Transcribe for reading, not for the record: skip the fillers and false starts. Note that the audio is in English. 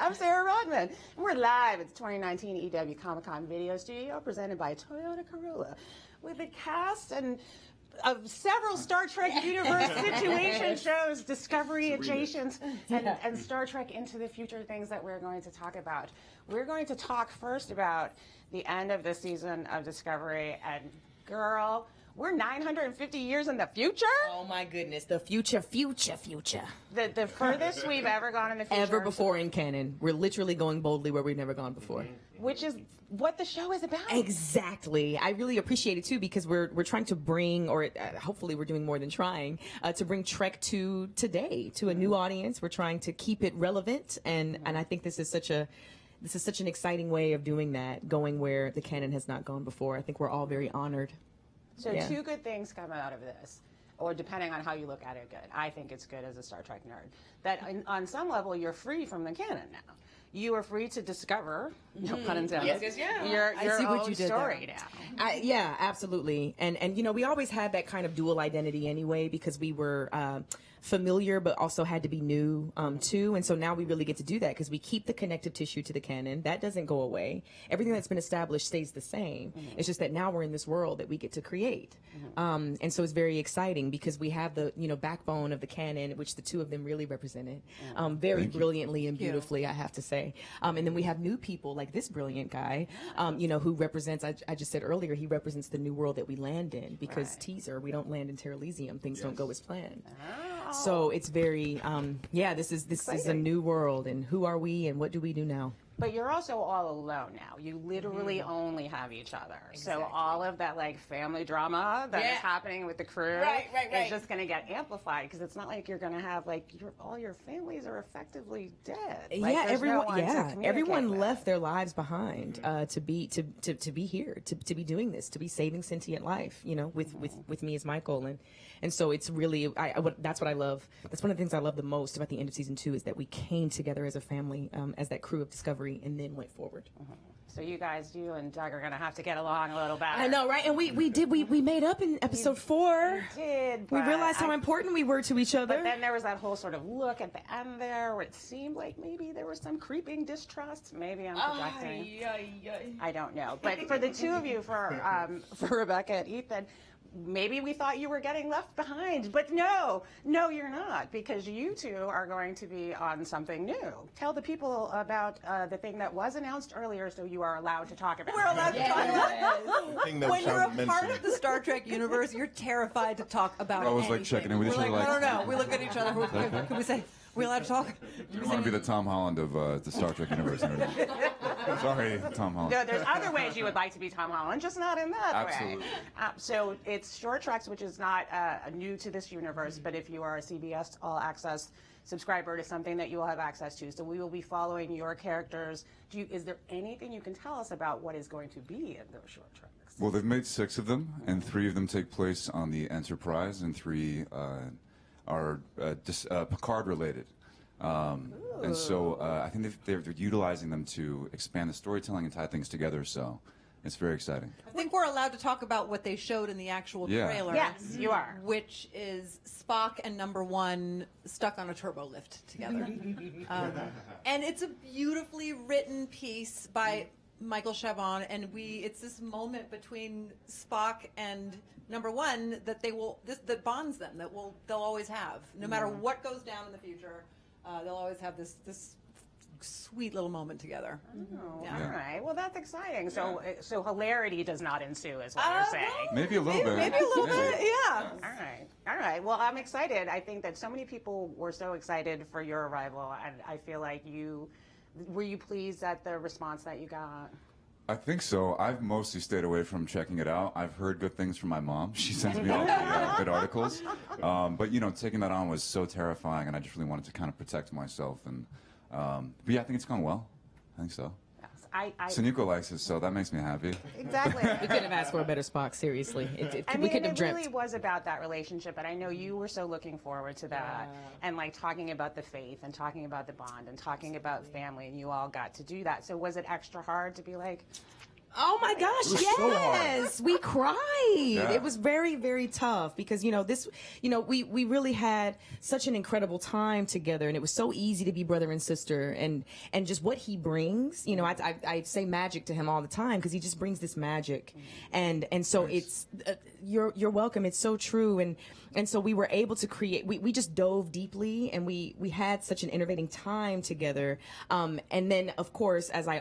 I'm Sarah Rodman. And we're live at the 2019 EW Comic-Con Video Studio presented by Toyota Corolla with a cast of several Star Trek universe situation shows, Discovery adjacent, and Star Trek Into the Future things that we're going to talk about. We're going to talk first about the end of the season of Discovery, and girl, we're 950 years in the future? Oh my goodness, the future. The furthest we've ever gone in the future. Ever before in canon. We're literally going boldly where we've never gone before. Which is what the show is about. Exactly. I really appreciate it too, because we're trying to bring, or hopefully we're doing more than trying, to bring Trek to today, to a new audience. We're trying to keep it relevant, and I think this is such an exciting way of doing that, going where the canon has not gone before. I think we're all very honored. So two good things come out of this, or depending on how you look at it, good. I think it's good as a Star Trek nerd. That on some level, you're free from the canon now. You are free to discover, no pun intended, your own story now. Yeah, absolutely. And you know, we always had that kind of dual identity anyway, because we were familiar but also had to be new too. And so now we really get to do that because we keep the connective tissue to the canon. That doesn't go away. Everything that's been established stays the same. It's just that now we're in this world that we get to create. And so it's very exciting because we have the, you know, backbone of the canon, which the two of them really represented very brilliantly and beautifully, I have to say. And then we have new people like this brilliant guy, you know, who represents, I just said earlier, he represents the new world that we land in, because teaser, we don't land in Terra Elysium. Things don't go as planned. So it's very, this is a new world, and who are we and what do we do now? But you're also all alone now. You literally only have each other. Exactly. So all of that like family drama that is happening with the crew is just going to get amplified, because it's not like you're going to have like all your families are effectively dead. Like, everyone left their lives behind to be here, to be doing this, to be saving sentient life. You know, with me as Michael, and so it's really that's what I love. That's one of the things I love the most about the end of season 2 is that we came together as a family, as that crew of Discovery, and then went forward. So you and Doug are going to have to get along a little better. I know, right? And we made up in episode 4. We did. We realized how important we were to each other. But then there was that whole sort of look at the end there where it seemed like maybe there was some creeping distrust. Maybe I'm projecting. I don't know. But for the two of you, for Rebecca and Ethan, maybe we thought you were getting left behind, but no, you're not, because you two are going to be on something new. Tell the people about the thing that was announced earlier, so you are allowed to talk about it. We're allowed to talk about it. When you're a part of the Star Trek universe, you're terrified to talk about it. I was like checking in with each other. Like, no. We look at each other. Can we say, are we allowed to talk? You don't want to be the Tom Holland of the Star Trek universe. Sorry, Tom Holland. No, there's other ways you would like to be Tom Holland, just not in that way. So it's Short Treks, which is not new to this universe, but if you are a CBS All Access subscriber, it is something that you will have access to. So we will be following your characters. Is there anything you can tell us about what is going to be in those Short Treks? Well, they've made 6 of them, and 3 of them take place on the Enterprise, and 3 are Picard related. And so I think they're utilizing them to expand the storytelling and tie things together, so it's very exciting. I think we're allowed to talk about what they showed in the actual trailer. Yes, you are. Which is Spock and Number 1 stuck on a turbo lift together. And it's a beautifully written piece by Michael Chabon, and it's this moment between Spock and Number 1 that that bonds them, that they'll always have, no matter what goes down in the future. They'll always have this sweet little moment together. All right. Well, that's exciting. So hilarity does not ensue, is what you're saying. Maybe a little bit. Maybe a little bit. Yeah. All right. Well, I'm excited. I think that so many people were so excited for your arrival, and I feel like were you pleased at the response that you got? I think so. I've mostly stayed away from checking it out. I've heard good things from my mom. She sends me all the good articles. But, you know, taking that on was so terrifying, and I just really wanted to kind of protect myself. And but yeah, I think it's gone well. I think so. Sonequa likes it, so that makes me happy. Exactly. We couldn't have asked for a better Spock, seriously. We couldn't have dreamt. It really was about that relationship, and I know you were so looking forward to that, and like talking about the faith, and talking about the bond, and talking about family, and you all got to do that. So was it extra hard to be like, Oh my gosh, was so hard. yes. We cried. Yeah. It was very, very tough because, we really had such an incredible time together, and it was so easy to be brother and sister, and just what he brings, I say magic to him all the time because he just brings this magic. And so it's, you're welcome. It's so true. And so we were able to create, we just dove deeply, and we had such an innovating time together. And then, of course, as I